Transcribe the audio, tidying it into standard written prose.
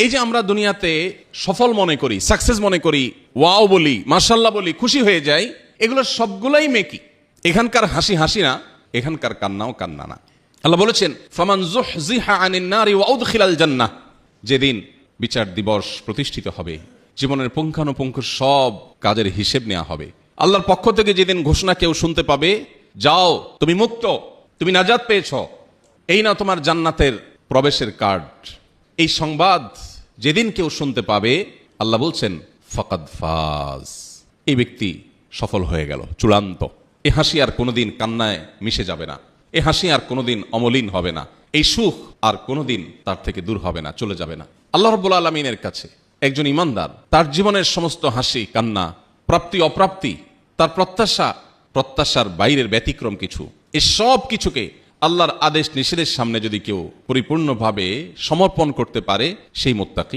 এই যে আমরা দুনিয়াতে সফল মনে করি, সাকসেস মনে করি, ওয়াও বলি, মাশাল্লাহ বলি, খুশি হয়ে যাই, এগুলো সবগুলাই মেকি। এখানকার হাসি হাসি না, এখানকার কান্নাও কান্না না। আল্লাহ বলেছেন, ফামান যুহযিহা আনিন নারি ওয়া উদখিলাল জান্নাহ, যেদিন বিচার দিবস প্রতিষ্ঠিত হবে, জীবনের পুঙ্খানুপুঙ্খ সব কাজের হিসেব নেওয়া হবে। আল্লাহর পক্ষ থেকে যেদিন ঘোষণা কেউ শুনতে পাবে, যাও তুমি মুক্ত, তুমি নাজাত পেয়েছ, এই না তোমার জান্নাতের প্রবেশের কার্ড, এই সংবাদ যেদিন কেউ শুনতে পাবে, আল্লাহ বলছেন ফাকাদ ফাজ, এই ব্যক্তি সফল হয়ে গেল, চূড়ান্ত। এ হাসি আর কোনোদিন কান্নায় মিশে যাবে না, এ হাসি আর কোনোদিন অমলিন হবে না, এই সুখ আর কোনোদিন তার থেকে দূর হবে না, চলে যাবে না। আল্লাহ রাব্বুল আলামিনের কাছে একজন ঈমানদার তার জীবনের সমস্ত হাসি কান্না, প্রাপ্তি অপ্রাপ্তি, তার প্রত্যাশা প্রত্যাশার বাইরের ব্যতিক্রম কিছু, এই সব কিছুকে আল্লাহর আদেশ নিষেধের সামনে যদি কেউ পরিপূর্ণভাবে সমর্পণ করতে পারে, সেই মুত্তাকি।